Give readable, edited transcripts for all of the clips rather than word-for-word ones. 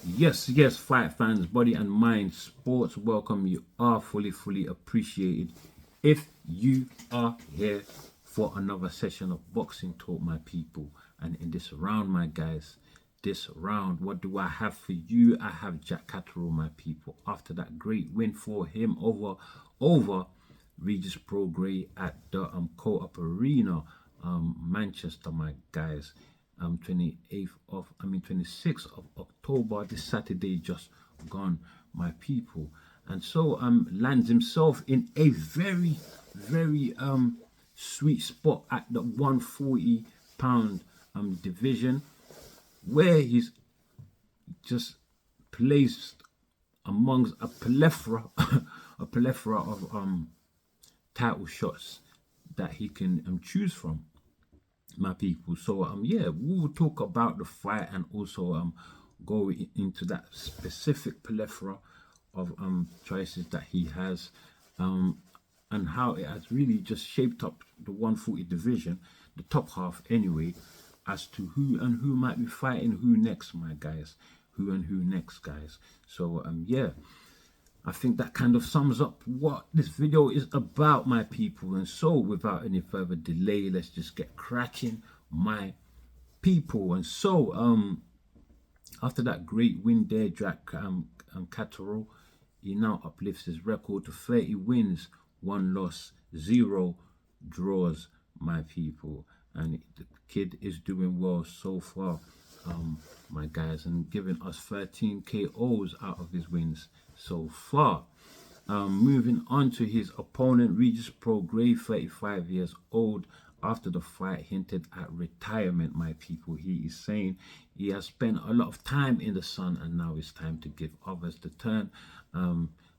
Yes, fight fans, body and mind, sports welcome. You are fully appreciated. If you are here for another session of boxing talk, my people, and in this round, my guys, this round, what do I have for you? I have Jack Catterall, my people. After that great win for him over Regis Prograis at the Co-op Arena, Manchester, my guys. 26th of October, this Saturday just gone, my people. And so lands himself in a very sweet spot at the 140 pound division, where he's just placed amongst a plethora a plethora of title shots that he can choose from, my people. So yeah, we'll talk about the fight and also go into that specific plethora of choices that he has, and how it has really just shaped up the 140 division, the top half anyway, as to who might be fighting who next, my guys. Who and who next, guys. So yeah, I think that kind of sums up what this video is about, my people. And so, without any further delay, let's just get cracking, my people. And so, after that great win there, Jack Catterall, he now uplifts his record to 30 wins, 1 loss, 0 draws, my people. And the kid is doing well so far, my guys, and giving us 13 KOs out of his wins so far. Moving on to his opponent, Regis Prograis, 35 years old. After the fight, hinted at retirement, my people. He is saying he has spent a lot of time in the sun and now it's time to give others the turn.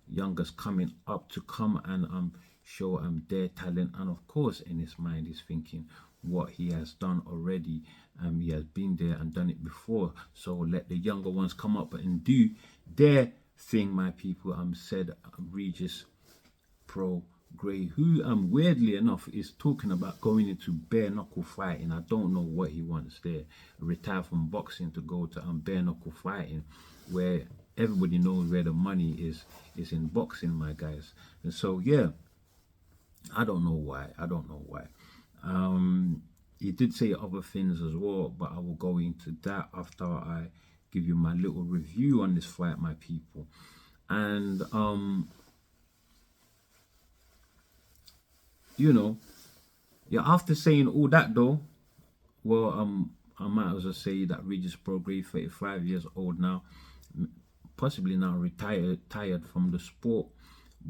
Youngers coming up to come and show their talent, and of course in his mind he's thinking what he has done already. He has been there and done it before, so let the younger ones come up and do their thing, my people. Said Regis Prograis, who weirdly enough is talking about going into bare knuckle fighting. I don't know what he wants there. Retire from boxing to go to bare knuckle fighting, where everybody knows where the money is in boxing, my guys. And so yeah, I don't know why. He did say other things as well, but I will go into that after I give you my little review on this fight, my people. And yeah, after saying all that though, well, I might as well say that Regis Prograis, 35 years old now, possibly now tired from the sport,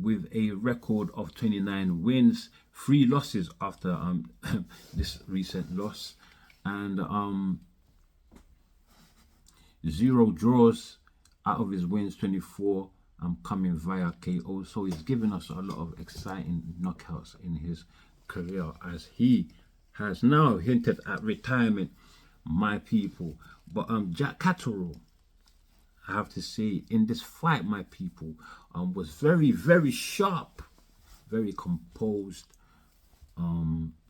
with a record of 29 wins, 3 losses after this recent loss, and 0 draws out of his wins, 24 coming via KO. So he's given us a lot of exciting knockouts in his career, as he has now hinted at retirement, my people. But Jack Catterall, I have to say, in this fight, my people, was very sharp, very composed,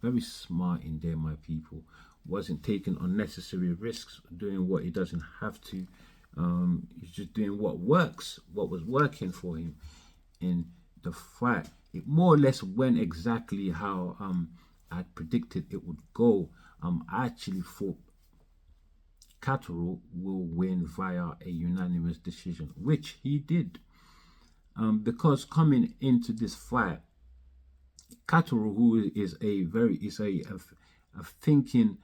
very smart in there, my people. Wasn't taking unnecessary risks, doing what he doesn't have to. He's just doing what works, what was working for him in the fight. It more or less went exactly how I predicted it would go. I actually thought Catterall will win via a unanimous decision, which he did. Because coming into this fight, Catterall, who is a thinking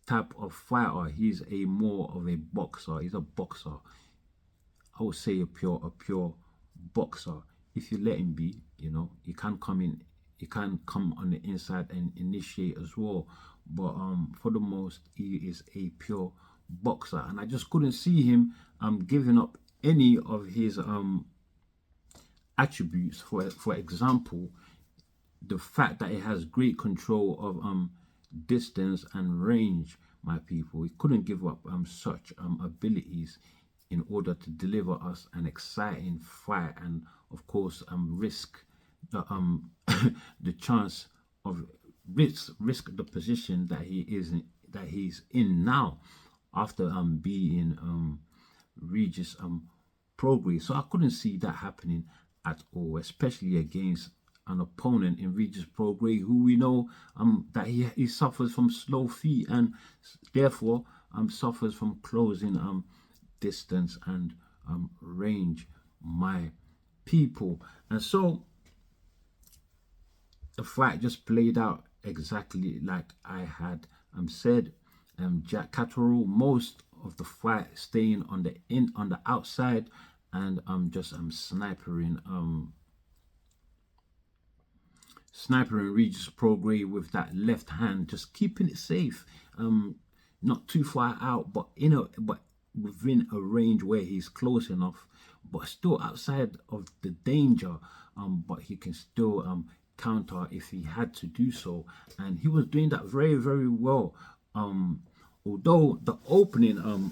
type of fighter, he's a more of a boxer. He's a boxer. I would say a pure boxer. If you let him be, he can come in. He can come on the inside and initiate as well. But for the most, he is a pure boxer, and I just couldn't see him giving up any of his attributes. For example, the fact that he has great control of distance and range, my people. He couldn't give up such abilities in order to deliver us an exciting fight, and of course risk the the chance of risk the position that he's in now, after being Regis Prograis. So I couldn't see that happening at all, especially against an opponent in Regis Prograis, who we know that he suffers from slow feet, and therefore suffers from closing distance and range, my people. And so the fight just played out exactly like I had said. Jack Catterall, most of the fight staying on the outside, and just snipering Regis Prograis with that left hand, just keeping it safe, not too far out, but within a range where he's close enough, but still outside of the danger. But he can still counter if he had to do so, and he was doing that very, very well. Although the opening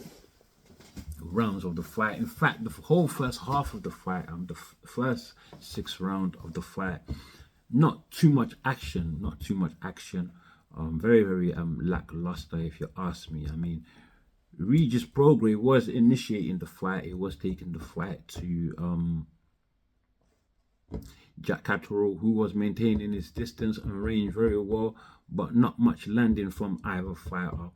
rounds of the fight, in fact, the whole first half of the fight, the first 6 rounds of the fight, not too much action, very, very lackluster, if you ask me. I mean, Regis Prograis was initiating the fight. He was taking the fight to Jack Catterall, who was maintaining his distance and range very well, but not much landing from either fighter.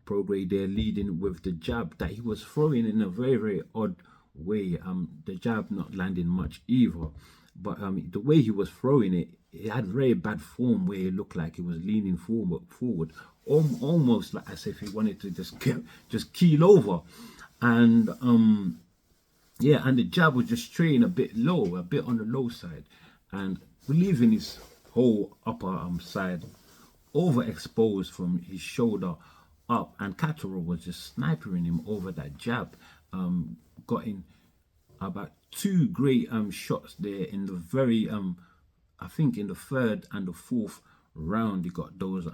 Prograis there leading with the jab that he was throwing in a very, very odd way. The jab not landing much either, but the way he was throwing it, he had very bad form where it looked like he was leaning forward, almost like as if he wanted to just keel over, and yeah, and the jab was just straying a bit low, a bit on the low side, and leaving his whole upper side overexposed from his shoulder up, and Catterall was just snipering him over that jab. Got in about 2 great shots there in the very I think in the 3rd and the 4th round. He got those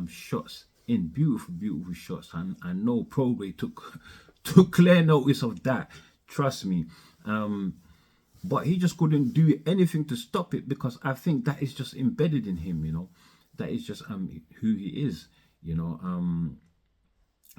shots in, beautiful shots, and I know Prograis took clear notice of that, trust me. But he just couldn't do anything to stop it, because I think that is just embedded in him, you know. That is just who he is, you know.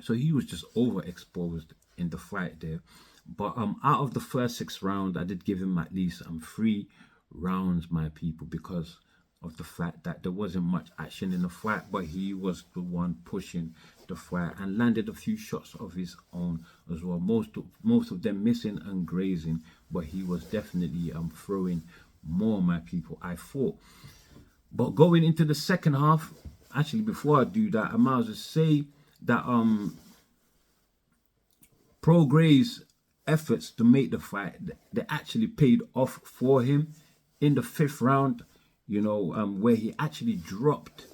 So he was just overexposed in the fight there. But out of the first 6 rounds, I did give him at least 3 rounds, my people, because of the fact that there wasn't much action in the fight, but he was the one pushing the fight and landed a few shots of his own as well. Most of them missing and grazing, but he was definitely throwing more, my people, I thought. But going into the second half, actually, before I do that, I might as well say that Prograis' efforts to make the fight, they actually paid off for him in the 5th round, you know, where he actually dropped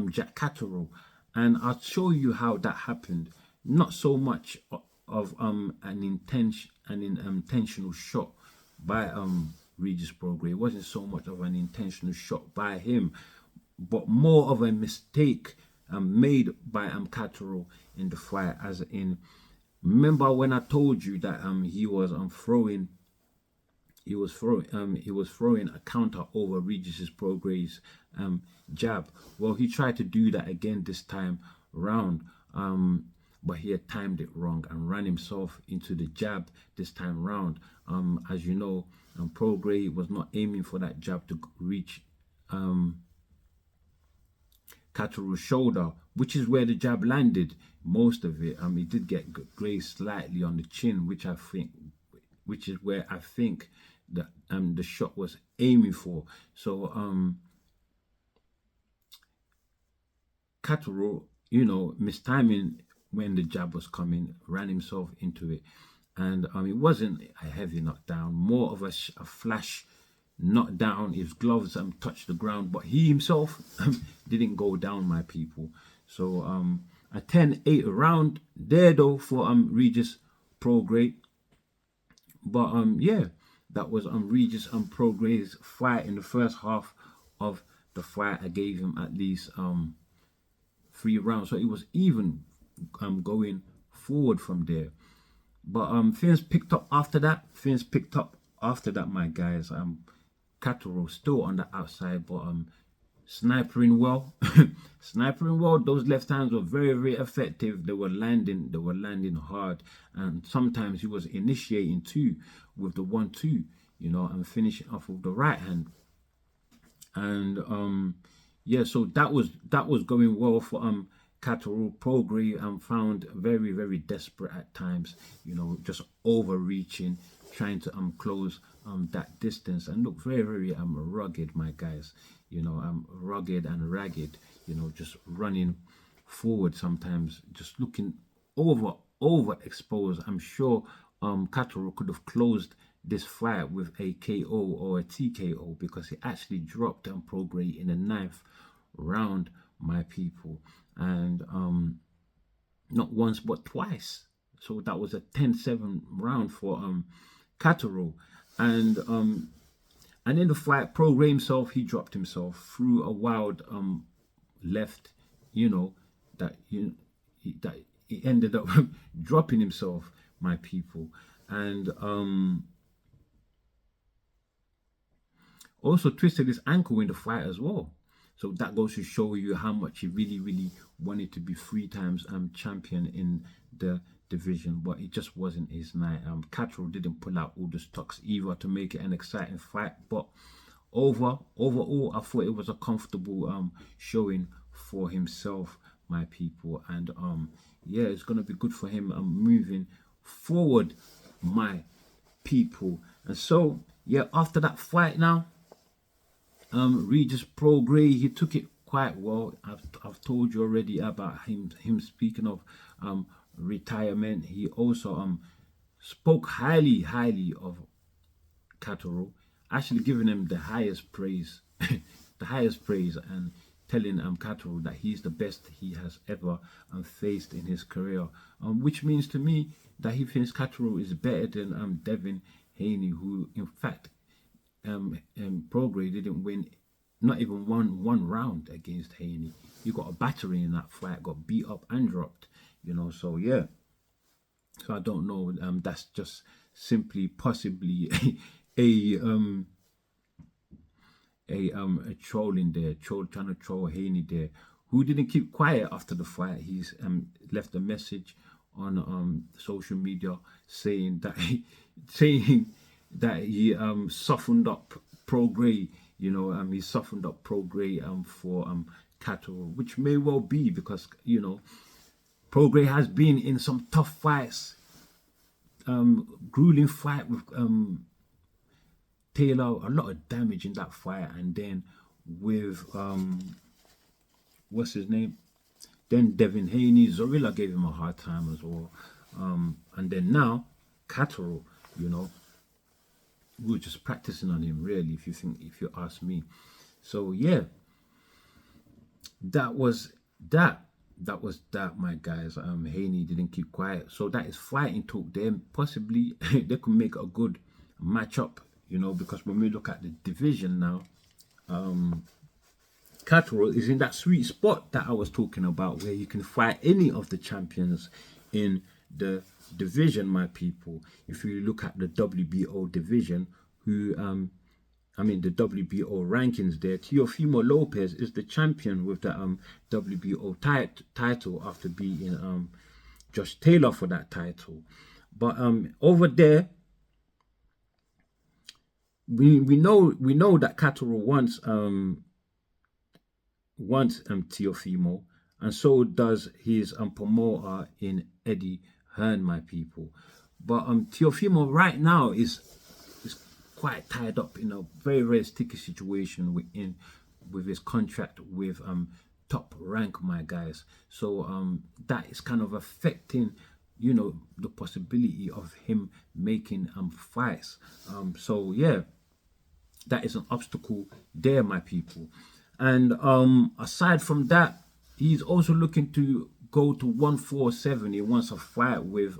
Jack Catterall. And I'll show you how that happened. Not so much of an intentional shot by Regis Prograis. It wasn't so much of an intentional shot by him, but more of a mistake made by Catterall in the fight. As in, remember when I told you that he was throwing a counter over Regis Prograis' jab? Well, he tried to do that again this time round, but he had timed it wrong and ran himself into the jab this time round. As you know, Prograis was not aiming for that jab to reach Catterall's shoulder, which is where the jab landed. Most of it, he did get grazed slightly on the chin, which is where I think that the shot was aiming for. So Catterall, you know, mistiming when the jab was coming, ran himself into it, and it wasn't a heavy knockdown, more of a flash knockdown. His gloves touched the ground, but he himself didn't go down, my people. So a 10-8 round there though for Regis Prograis. But yeah, that was Regis Prograis' fight in the first half of the fight. I gave him at least 3 rounds, so it was even going forward from there. But things picked up after that. My guys. Catterall still on the outside, but snipering well. Snipering well, those left hands were very, very effective. They were landing hard. And sometimes he was initiating too with the 1-2, and finishing off with the right hand. And yeah, so that was going well for Catterall. Prograis found very, very desperate at times, just overreaching, trying to close that distance, and look very, very rugged, my guys. Rugged and ragged, just running forward sometimes, just looking overexposed. I'm sure Catterall could have closed this fight with a KO or a TKO, because he actually dropped Prograis in the 9th round, my people, and not once but twice. So that was a 10-7 round for Catterall, and in the fight, Prograis himself, he dropped himself through a wild left, that he ended up dropping himself, my people, and also twisted his ankle in the fight as well. So that goes to show you how much he really, really wanted to be 3 times champion in the division, but it just wasn't his night. Catterall didn't pull out all the stocks either to make it an exciting fight, but overall, I thought it was a comfortable showing for himself, my people, and yeah, it's gonna be good for him moving forward, my people. And so yeah, after that fight now, Regis Prograis, he took it quite well. I've told you already about him speaking of retirement. He also spoke highly of Catterall, actually giving him the highest praise, and telling Catterall that he's the best he has ever faced in his career, which means to me that he thinks Catterall is better than Devin Haney, who in fact Prograis didn't win not even one round against Haney. He got a battery in that fight, got beat up and dropped, so yeah. So I don't know, that's just simply possibly a trolling there, trying to troll Haney there, who didn't keep quiet after the fight. He's left a message on social media saying that he softened up Prograis. He softened up Prograis for Catterall, which may well be because Prograis has been in some tough fights, grueling fight with Taylor, a lot of damage in that fight, and then with what's his name? Then Devin Haney, Zorilla gave him a hard time as well, and then now Catterall, we were just practicing on him, really, if you ask me. So yeah, that was that, my guys. Haney didn't keep quiet, so that is fighting talk. Then possibly they could make a good matchup, because when we look at the division now, Catterall is in that sweet spot that I was talking about, where you can fight any of the champions in the division, my people. If you look at the WBO division, the WBO rankings there, Teofimo Lopez is the champion with the WBO title after beating Josh Taylor for that title. But over there, we know that Catterall wants Teofimo, and so does his promoter in Eddie Hearn, my people. But Teofimo right now is quite tied up in a very, very sticky situation with his contract with Top Rank, my guys. So that is kind of affecting the possibility of him making fights. So yeah, that is an obstacle there, my people. And aside from that, he's also looking to go to 147. He wants a fight with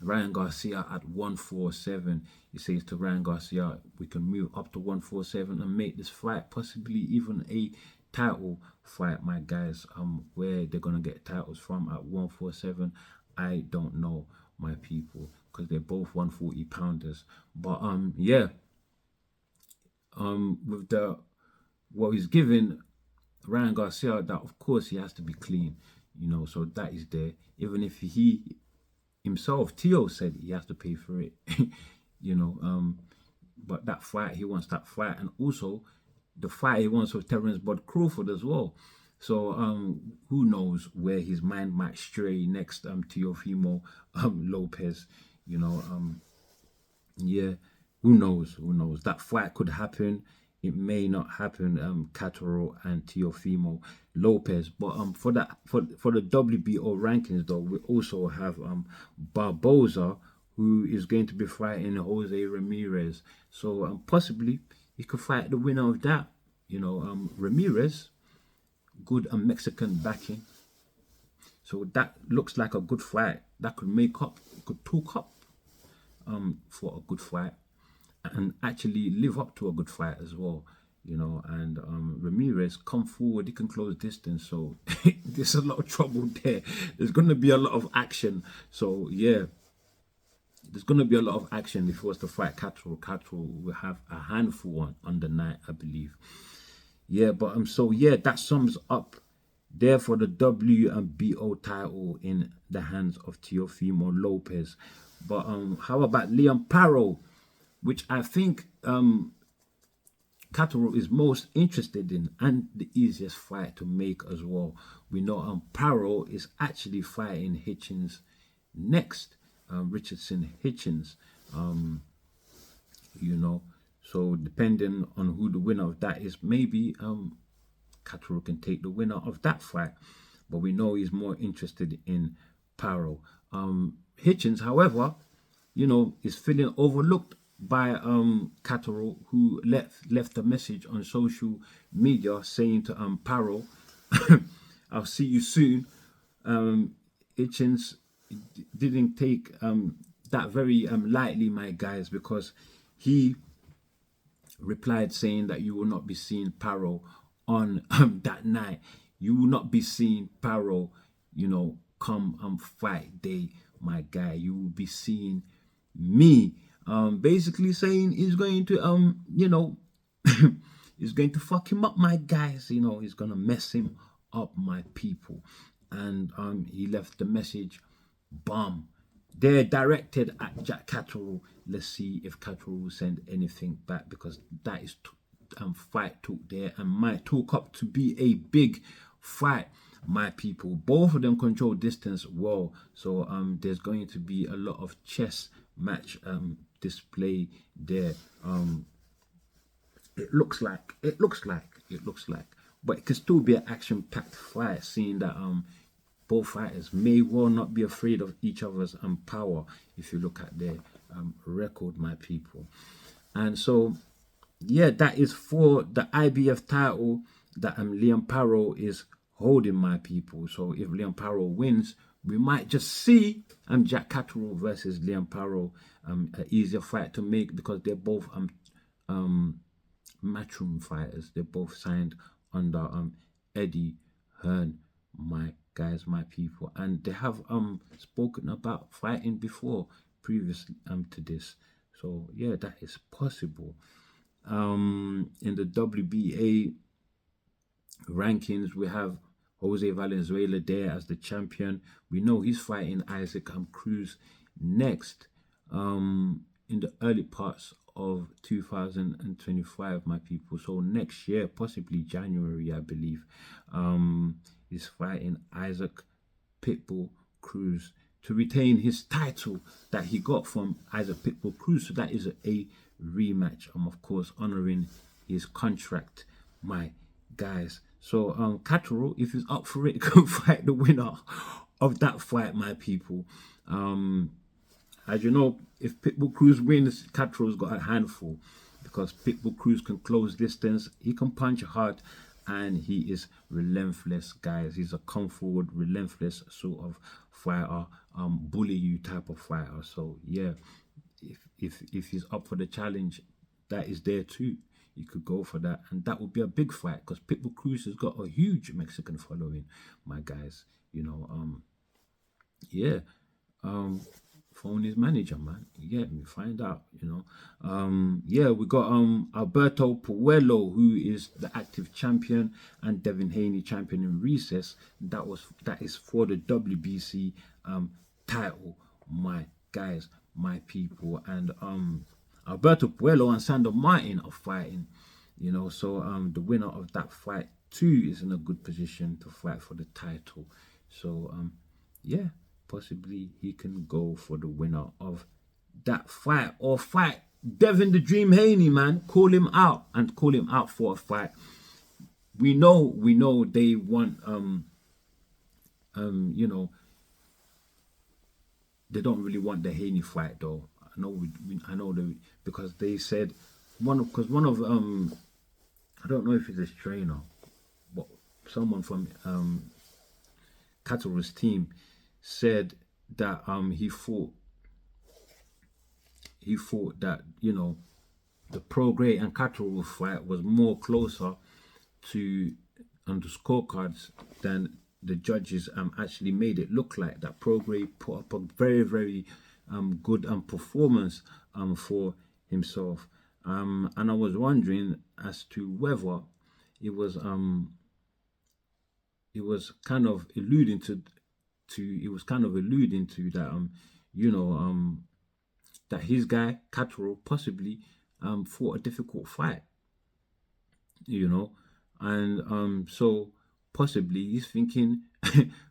Ryan Garcia at 147. He says to Ryan Garcia, we can move up to 147 and make this fight possibly even a title fight, my guys. Where they're gonna get titles from at 147, I don't know, my people, because they're both 140 pounders. But yeah, with what he's giving Ryan Garcia, that of course he has to be clean, so that is there. Even if he himself, Teo said he has to pay for it, you know. But that fight, he wants that fight, and also the fight he wants with Terence Bud Crawford as well. So who knows where his mind might stray next? Teofimo Lopez, you know. Yeah, who knows? Who knows? That fight could happen. It may not happen. Catterall and Teofimo Lopez, but for the WBO rankings though, we also have Barboza, who is going to be fighting Jose Ramirez. So possibly he could fight the winner of that. Ramirez, good Mexican backing, so that looks like a good fight. That could make up, could talk up for a good fight and actually live up to a good fight as well. And Ramirez come forward, he can close distance, so there's a lot of trouble there. There's going to be a lot of action. So yeah, there's going to be a lot of action if he was to fight Catterall. Catterall will have a handful on the night, I believe. Yeah, but so yeah, that sums up there for the WBO title in the hands of Teofimo Lopez. But how about Leon Paro, which I think Catterall is most interested in, and the easiest fight to make as well. We know Paro is actually fighting Hitchens next, Richardson Hitchens. So depending on who the winner of that is, maybe Catterall can take the winner of that fight. But we know he's more interested in Paro. Hitchens, however, is feeling overlooked by Catterall, who left a message on social media saying to Paro, I'll see you soon. Hitchens didn't take that very lightly, my guys, because he replied saying that you will not be seeing Paro on that night. You will not be seeing Paro, come fight day, my guy. You will be seeing me. Basically saying he's going to he's going to fuck him up, my guys. He's gonna mess him up, my people. And he left the message, bomb. They're directed at Jack Catterall. Let's see if Catterall will send anything back, because that is fight talk there, and might talk up to be a big fight, my people. Both of them control distance well, so there's going to be a lot of chess match display there. It looks like, but it could still be an action-packed fight, seeing that both fighters may well not be afraid of each other's power if you look at their record, my people. And so, yeah, that is for the IBF title that Leon Paro is holding, my people. So if Leon Paro wins, we might just see Jack Catterall versus Leon Paro, an easier fight to make, because they're both matchroom fighters. They're both signed under Eddie Hearn, my guys, my people, and they have spoken about fighting before, previous to this. So yeah, that is possible. In the WBA rankings, we have Jose Valenzuela there as the champion. We know he's fighting Isaac Cruz next in the early parts of 2025, my people. So next year, possibly January, I believe. He's fighting Isaac Pitbull Cruz to retain his title that he got from Isaac Pitbull Cruz. So that is a rematch. Of course, honoring his contract, my guys. So Catterall, if he's up for it, can fight the winner of that fight, my people. As you know, if Pitbull Cruz wins, Catterall's got a handful, because Pitbull Cruz can close distance, he can punch hard, and he is relentless, guys. He's a come forward, relentless sort of fighter, bully you type of fighter. So yeah, if he's up for the challenge, that is there too. You could go for that, and that would be a big fight, because Pitbull Cruz has got a huge Mexican following, my guys. phone his manager, man. You get me? Find out, you know. Yeah, we got Alberto Puello, who is the active champion, and Devin Haney champion in recess. That is for the WBC title, my guys, my people. And Alberto Puello and Sandor Martin are fighting, you know. So the winner of that fight too is in a good position to fight for the title. So yeah, possibly he can go for the winner of that fight, or fight Devin the Dream Haney, man. Call him out and call him out for a fight. We know they want you know, they don't really want the Haney fight though. I know because they said one of I don't know if it's his trainer, but someone from Catterall's team said that he thought that, you know, the Prograis and Catterall fight was more closer to on the scorecards than the judges actually made it look like. That Prograis put up a very good performance for himself, and I was wondering as to whether it was kind of alluding to that you know that his guy Catterall possibly fought a difficult fight, you know, and so possibly he's thinking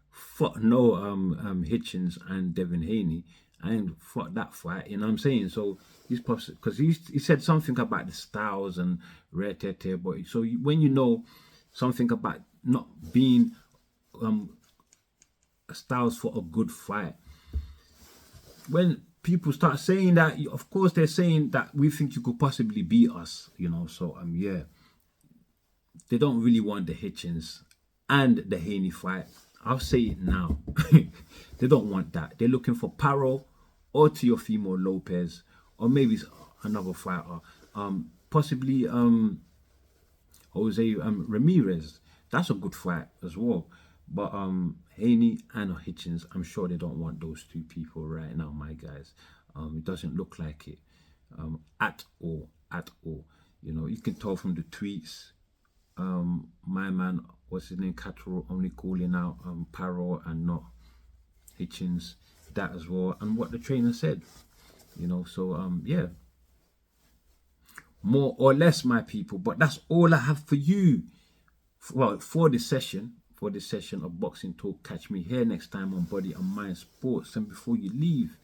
fuck no Hitchens and Devin Haney, and fuck that fight, you know what I'm saying? So he's possibly, because he said something about the styles and rare tete, but so when you know something about not being styles for a good fight, when people start saying that, of course they're saying that we think you could possibly beat us, you know. So yeah, they don't really want the Hitchens and the Haney fight. I'll say it now. They don't want that. They're looking for Paro or Teofimo Lopez, or maybe another fighter, possibly Jose Ramirez. That's a good fight as well. But Haney and Hitchens, I'm sure they don't want those two people right now, my guys. It doesn't look like it at all. You know, you can tell from the tweets. My man, what's his name, Catterall, only calling out Paro and not Hitchens, that as well, and what the trainer said, you know. So yeah, more or less, my people. But that's all I have for you. Well, for this session of Boxing Talk. Catch me here next time on Body and Mind Sports. And before you leave,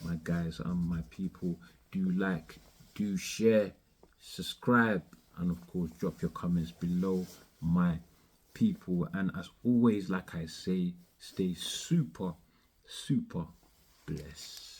my guys, my people, do like, do share, subscribe, and of course drop your comments below, my people. And as always, like I say, stay super blessed.